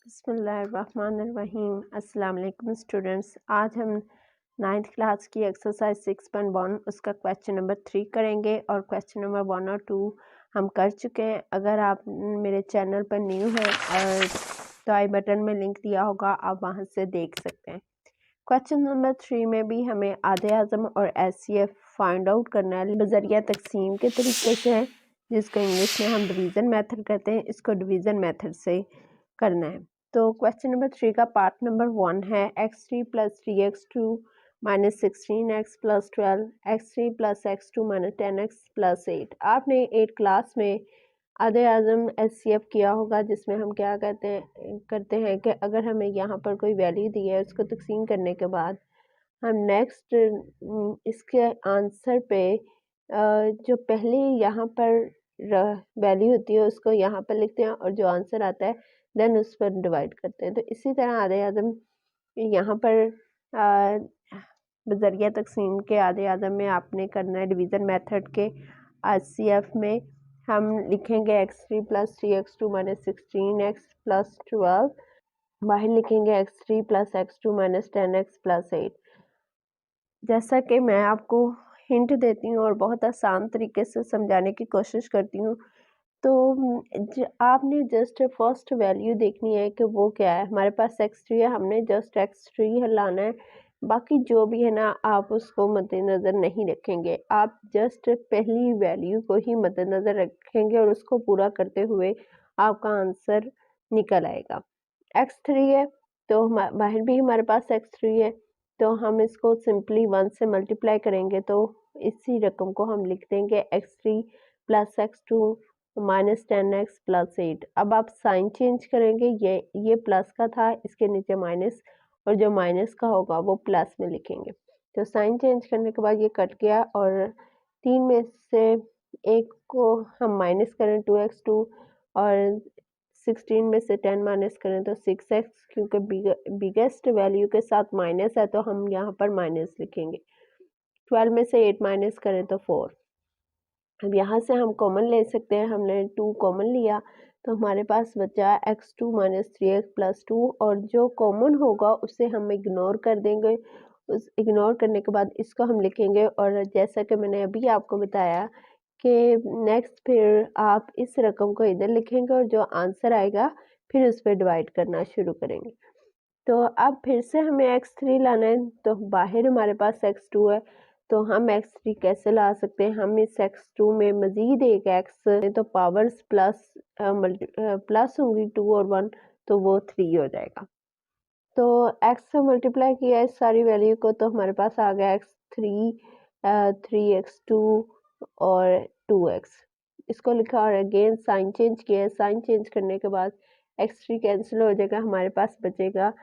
बिस्मिल्लाहिर्रहमानिर्रहीम। अस्सलाम वालेकुम स्टूडेंट्स। आज हम 9th क्लास की एक्सरसाइज 6.1 उसका क्वेश्चन नंबर 3 करेंगे और क्वेश्चन नंबर 1 और 2 हम कर चुके हैं। अगर आप मेरे चैनल पर न्यू हैं तो आई बटन में लिंक दिया होगा, आप वहां से देख सकते हैं। क्वेश्चन नंबर 3 में भी हमें आधे आज़म और एचसीएफ फाइंड आउट करना है बजरिया तकसीम के तरीके से है, जिसको इंग्लिश में हम डिवीज़न मेथड कहते हैं। इसको डिवीज़न मेथड से करना है। तो क्वेश्चन नंबर 3 का पार्ट नंबर 1 है x3 plus 3x2 minus 16x plus 12 x3 plus x2 minus 10x plus 8। आपने 8 क्लास में आधे आज़म एचसीएफ किया होगा, जिसमें हम क्या करते हैं कि अगर हमें यहाँ पर कोई वैल्यू दी है, उसको तकसीम करने के बाद हम नेक्स्ट इसके आंसर पे जो पहले यहाँ पर वैल्यू होती है उसको यहाँ पर लिखते हैं और जो आंसर आता है देन उस पर डिवाइड करते हैं। तो इसी तरह आधे आज़म यहाँ पर बजरिया तकसीम के आधे आज़म में आपने करना है डिवीज़न मेथड के एचसीएफ में हम लिखेंगे x3 plus 3x2 minus 16x plus 12, बाहर लिखेंगे x3 plus x2 minus 10x plus 8। जैसा कि मैं आपको हिंट देती हूँ और बहुत आसान तरीके से समझाने की कोशिश करती हूँ, तो आपने जस्ट फर्स्ट वैल्यू देखनी है कि वो क्या है। हमारे पास x3 है, हमने जस्ट x3 लाना है, बाकी जो भी है ना आप उसको मद्देनज़र नहीं रखेंगे, आप जस्ट पहली वैल्यू को ही मद्देनज़र रखेंगे और उसको पूरा करते हुए आपका आंसर निकल आएगा। x3 है तो बाहर भी हमारे पास x3 है, तो हम इसको सिंपली 1 से मल्टीप्लाई करेंगे तो इसी रकम को हम लिख देंगे x3 plus x2 minus 10x plus 8। अब आप साइन चेंज करेंगे, ये प्लस का था, इसके नीचे माइनस, और जो माइनस का होगा वो प्लस में लिखेंगे। तो साइन चेंज करने के बाद ये कट गया और 3 में से एक को हम माइनस करें 2x2 और 16 में से 10 माइनस करें तो 6x, क्योंकि बिगेस्ट वैल्यू के साथ माइनस है तो हम यहाँ पर माइनस लिखेंगे। 12 में से 8 माइनस करें तो 4। अब यहाँ से हम कॉमन ले सकते हैं, हमने 2 कॉमन लिया तो हमारे पास बचा x2 माइनस 3x प्लस 2, और जो कॉमन होगा उसे हम इग्नोर कर देंगे। उस इग्नोर करने के बाद इसको हम लिखेंगे, और जैसा कि मैंने अभी आपको बताया कि नेक्स्ट फिर आप इस रकम को इधर लिखेंगे और जो आंसर आएगा फिर उस पर डिवाइड करना शुरू करेंगे। तो अब फिर से हमें x3 लाना है, तो बाहर हमारे पास x2 है, तो हम x3 कैसे ला सकते हैं। हम इस x2 में मजीद एक x तो पावर्स प्लस होंगी 2 और 1, तो वो 3 हो जाएगा। तो x से मल्टीप्लाई किया इस सारी वैल्यू को, तो हमारे पास आ गया x3 3x2 और 2x। इसको लिखा और अगेन साइन चेंज किया। साइन चेंज करने के बाद x3 कैंसिल हो जाएगा, हमारे पास बचेगा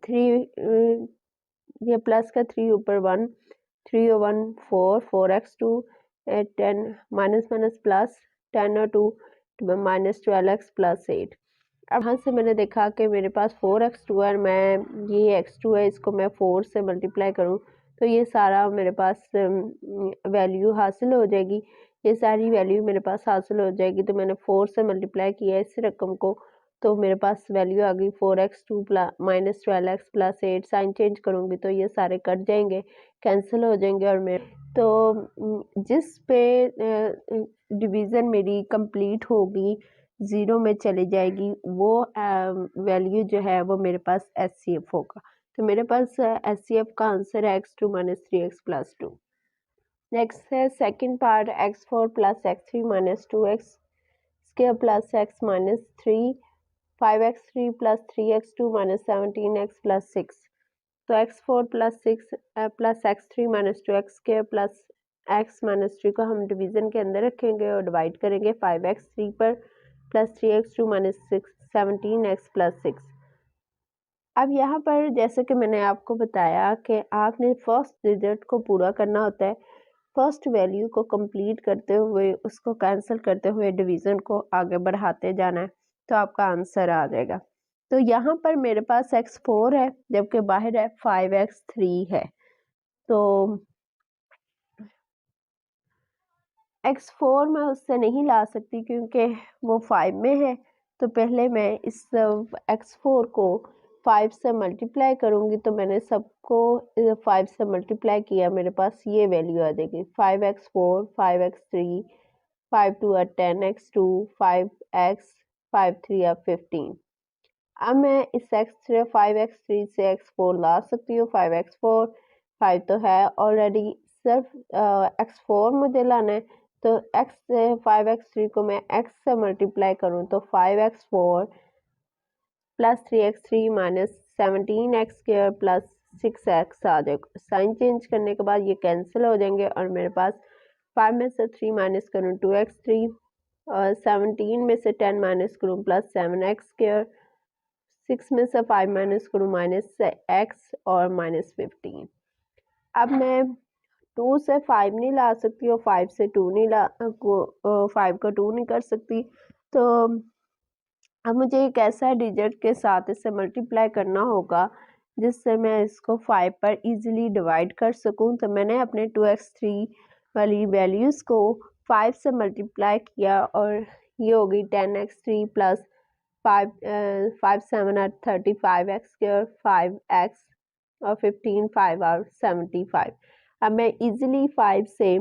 3, ये प्लस का 3 ऊपर 1, 3 और 1 4, 4x2 10 माइनस माइनस प्लस 10 और 2 माइनस 12x प्लस 8। अब यहाँ से मैंने देखा कि मेरे पास 4x2 है, मैं ये x2 है, इसको मैं 4 से मल्टीप्लाई करूँ तो ये सारा मेरे पास वैल्यू हासिल हो जाएगी। ये सारी वैल्यू मेरे पास हासिल हो जाएगी, तो मैंने 4 से मल्टीप्लाई किया इस रकम को, तो मेरे पास वैल्यू आ गई 4x2 minus 12x plus 8। Sign change करूँगी तो ये सारे कट जाएंगे, कैंसिल हो जाएंगे, और मैं तो जिस पे डिवीज़न मेरी कंप्लीट होगी, 0 में चली जाएगी, वो वैल्यू जो है वो मेरे पास एचसीएफ होगा। तो मेरे पास एचसीएफ का आंसर है x2 minus 3x plus 2। Next है second part, x4 plus x3 minus 2x square plus x minus 3, 5x3 plus 3x2 minus 17x plus 6। तो x4 plus 6 plus x3 minus 2x square plus x minus 3 को हम division के अंदर रखेंगे और divide करेंगे 5x3 पर plus 3x2 minus 17x plus 6। अब यहाँ पर जैसे कि मैंने आपको बताया कि आपने फर्स्ट डिजिट को पूरा करना होता है, फर्स्ट वैल्यू को कंप्लीट करते हुए उसको कैंसिल करते हुए डिवीज़न को आगे बढ़ाते जाना है, तो आपका आंसर आ जाएगा। तो यहाँ पर मेरे पास x4 है जबकि बाहर है 5x3 है, तो x4 मैं उससे नहीं ला सकती क्योंकि वो 5 में है, तो पहले मैं इस x4 को 5 से मल्टीप्लाई करूँगी, तो मैंने सबको 5 से मल्टीप्लाई किया, मेरे पास ये वैल्यू आ जाएगी 5x4, 5x3, 5 2 10x2, 5x, 5 3 15। अब मैं इस 5x3 से x4 ला सकती हूँ। 5x4 5 तो है ऑलरेडी, सिर्फ x4 मुझे लाना है। तो x से 5x3 को मैं x से मल्टीप्लाई करूँ तो 5x4 plus 3x3 minus 17x² plus 6x आ जाएगा। साइन चेंज करने के बाद ये कैंसिल हो जाएंगे और मेरे पास 5 में से 3 माइनस करूँ 2x3 और 17 में से 10 माइनस करूँ प्लस 7x², 6 में से 5 माइनस करूँ -x और -15। अब मैं 2 से 5 नहीं ला सकती और 5 से 2 नहीं 5 को 2 नहीं कर सकती। तो अब मुझे एक ऐसा डिजिट के साथ इसे मल्टीप्लाई करना होगा जिससे मैं इसको 5 पर इजीली डिवाइड कर सकूं। तो मैंने अपने 2x3 वाली वैल्यूज़ को 5 से मल्टीप्लाई किया और ये होगी 10x3 plus 5 7 are 35x² 5x और 15 5 are 75। अब मैं इजीली 5 से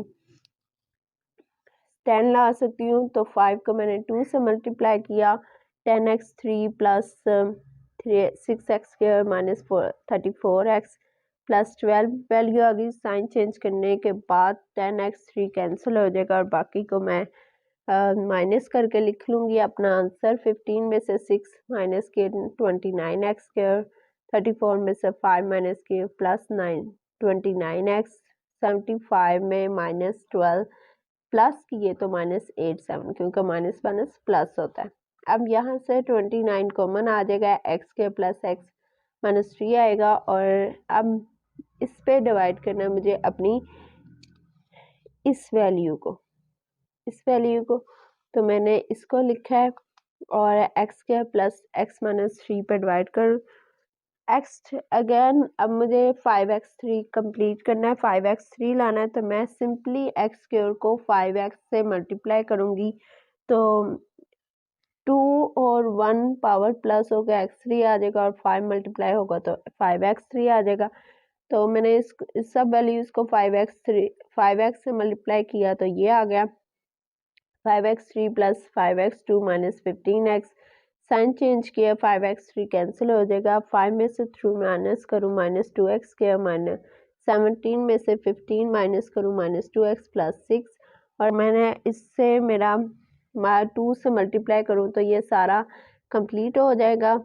10 ला सकती हूँ। तो 5 को मैंने 2 से मल्टीप्लाई किया, 10x3 plus 6x² minus 34x plus 12 value आ गई। साइन चेंज करने के बाद 10x3 कैंसिल हो जाएगा और बाकी को मैं माइनस करके लिख लूँगी अपना आंसर। 15 में से 6 माइनस के 29x², 34 में से 5 माइनस के प्लस 9 29x, 75 में -12 प्लस किए तो -87 क्योंकि माइनस माइनस प्लस होता है। अब यहाँ से 29 कॉमन आ जाएगा, x² प्लस x माइनस 3 आएगा और अब इस पे डिवाइड करना है मुझे अपनी इस वैल्यू को। तो मैंने इसको लिखा है और x² प्लस x माइनस 3 पे डिवाइड कर x अगेन। अब मुझे 5x3 कंप्लीट करना है, 5x3 लाना है। तो मैं सिंपली x² को 5x से मल्टीप्लाई करूँगी तो 2 और 1 पावर प्लस हो गया x3 आ जाएगा और 5 मल्टीप्लाई होगा तो 5x3 आ जाएगा। तो मैंने इस सब वैल्यूज़ को 5x से मल्टीप्लाई किया तो ये आ गया 5x3 plus 5x2 minus 15x। Sign change किया, 5x3 कैंसिल हो जाएगा। 5 में से 3 माइनस करूँ -2x² माइनस 17 में से 15 माइनस करूँ -2x प्लस 6 और मैंने इससे मेरा 2 से मल्टीप्लाई करूँ तो ये सारा कंप्लीट हो जाएगा,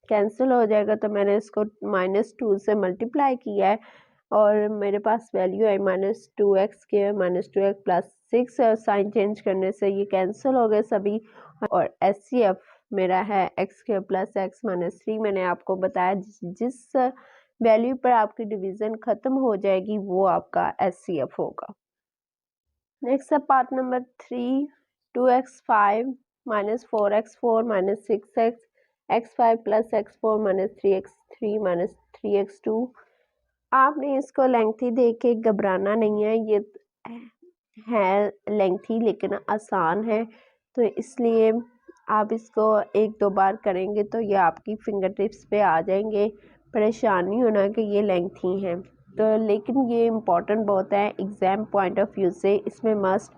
कैंसिल हो जाएगा। तो मैंने इसको -2 से मल्टीप्लाई किया है और मेरे पास वैल्यू है -2x² -2x प्लस 6 और साइन चेंज करने से ये कैंसिल हो गए सभी और HCF मेरा है x² प्लस x माइनस 3। मैंने आपको बताया जिस वैल्यू पर आपकी डिवीज़न ख़त्म हो जाएगी वो आपका HCF होगा। नेक्स्ट है part number 3, 2x5 minus 4x4 minus 6x, x5 plus x4 minus 3x3 minus 3x2। आपने इसको लेंथी देख के घबराना नहीं है, ये है लेंथी लेकिन आसान है। तो इसलिए आप इसको 1-2 बार करेंगे तो ये आपकी फिंगर टिप्स पे आ जाएंगे। परेशान नहीं होना कि ये लेंथी हैं तो, लेकिन ये इम्पॉर्टेंट बहुत है एग्ज़ाम पॉइंट ऑफ व्यू से। इसमें मस्ट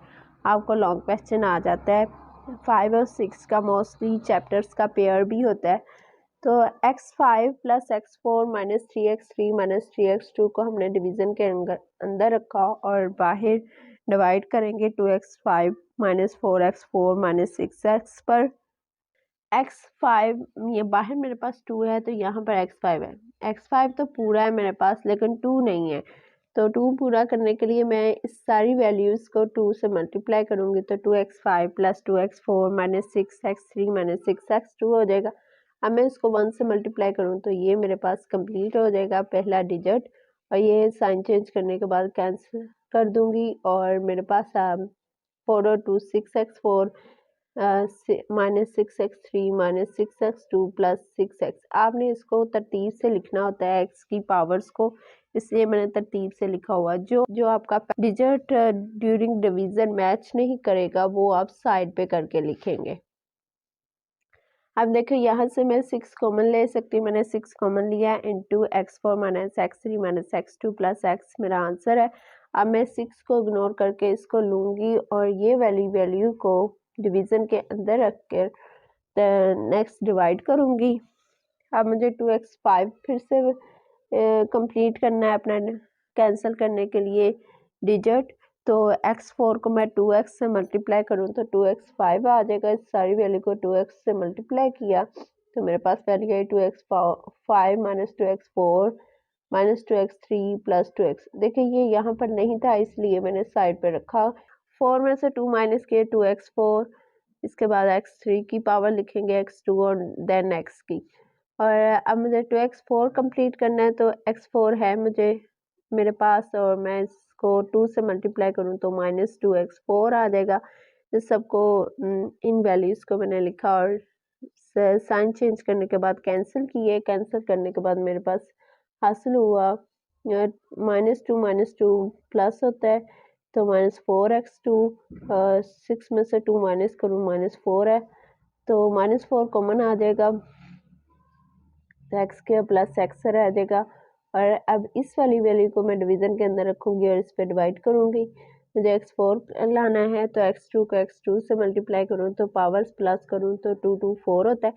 आपको लॉन्ग क्वेश्चन आ जाता है। 5 और 6 का मोस्टली चैप्टर्स का पेयर भी होता है। तो x5 plus x4 minus 3x3 minus 3x2 को हमने डिवीज़न के अंदर रखा और बाहर डिवाइड करेंगे 2x5 minus 4x4 minus 6x पर। x5 ये बाहर मेरे पास 2 है तो यहाँ पर x5 है। x5 तो पूरा है मेरे पास लेकिन 2 नहीं है, तो 2 पूरा करने के लिए मैं इस सारी वैल्यूज़ को 2 से मल्टीप्लाई करूँगी तो 2x5 plus 2x4 minus 6x3 minus 6x2 हो जाएगा। अब मैं इसको 1 से मल्टीप्लाई करूँ तो ये मेरे पास कंप्लीट हो जाएगा पहला डिजिट और ये साइन चेंज करने के बाद कैंसिल कर दूँगी और मेरे पास 4 और 2 6x4 minus 6x3 minus 6x2 plus 6x। आपने इसको तरतीब से लिखना होता है x की पावर्स को, इसलिए मैंने तरतीब से लिखा हुआ। जो आपका डिजिट ड्यूरिंग डिवीज़न मैच नहीं करेगा वो आप साइड पे करके लिखेंगे। अब देखो यहाँ से मैं 6 कॉमन ले सकती हूँ, मैंने 6 कॉमन लिया into x4 minus x3 minus x2 plus x मेरा आंसर है। अब मैं 6 को इग्नोर करके इसको लूँगी और ये वैल्यू को डिवीज़न के अंदर रख कर नेक्स्ट डिवाइड करूँगी। अब मुझे 2x5 फिर से कंप्लीट करना है अपना कैंसिल करने के लिए डिजिट, तो x4 को मैं 2x से मल्टीप्लाई करूँ तो 2x5 आ जाएगा। इस सारी वैल्यू को 2x से मल्टीप्लाई किया तो मेरे पास वैल्यू आई 2x5 minus 2x4 minus 2x3 plus 2x। देखिए ये यहाँ पर नहीं था इसलिए मैंने साइड पे रखा। 4 में से 2 माइनस किए 2x4, इसके बाद x3 की पावर लिखेंगे x2 और देन x की। और अब मुझे 2x4 कंप्लीट करना है तो x4 है मुझे मेरे पास और मैं इसको 2 से मल्टीप्लाई करूँ तो माइनस 2x4 आ जाएगा। इस सबको इन वैल्यूज़ को मैंने लिखा और साइन चेंज करने के बाद कैंसिल किए। कैंसिल करने के बाद मेरे पास हासिल हुआ माइनस टू प्लस होता है तो -4x2। 6 में से 2 माइनस करूँ -4 है तो -4 कॉमन आ जाएगा तो एक्स के प्लस एक्स रह जाएगा। और अब इस वाली वैल्यू को मैं डिवीज़न के अंदर रखूँगी और इस पर डिवाइड करूँगी। मुझे x4 लाना है तो x2 को x2 से मल्टीप्लाई करूँ तो पावर्स प्लस करूँ तो 2 2 4 होता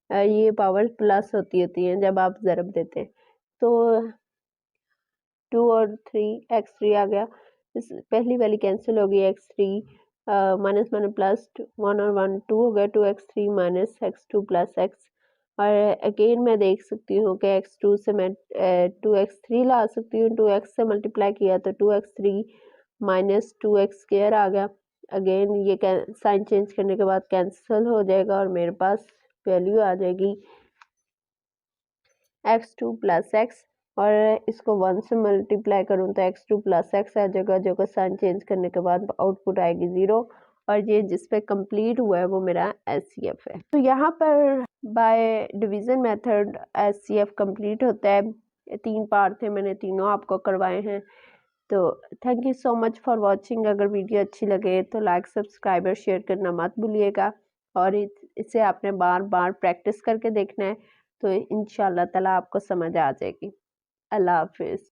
है। ये पावर्स प्लस होती हैं जब आप ज़रब देते हैं तो 2 और 3 x3 आ गया। इस पहली वाली कैंसिल हो गई x3 माइनस माइनस प्लस 1 और 1 2 हो गया 2x3 minus x2 plus x। और अगेन मैं देख सकती हूँ कि x2 से मैं 2x3 ला सकती हूँ। 2x से मल्टीप्लाई किया तो 2x3 माइनस 2x स्क्वायर आ गया। अगेन ये साइन चेंज करने के बाद कैंसिल हो जाएगा और मेरे पास वैल्यू आ जाएगी x2 प्लस x और इसको 1 से मल्टीप्लाई करूँ तो x2 प्लस x आ जाएगा जो कि साइन चेंज करने के बाद आउटपुट आएगी 0। और ये जिस पे कंप्लीट हुआ है वो मेरा SCF है। तो यहाँ पर by division method SCF complete होता है। 3 पार्ट थे, मैंने तीनों आपको करवाए हैं। तो thank you so much for watching. अगर वीडियो अच्छी लगे तो लाइक सब्सक्राइब और शेयर करना मत भूलिएगा और इसे आपने बार बार प्रैक्टिस करके देखना है तो इंशाल्लाह ताला आपको समझ आ जाएगी। अल्लाह हाफिज़।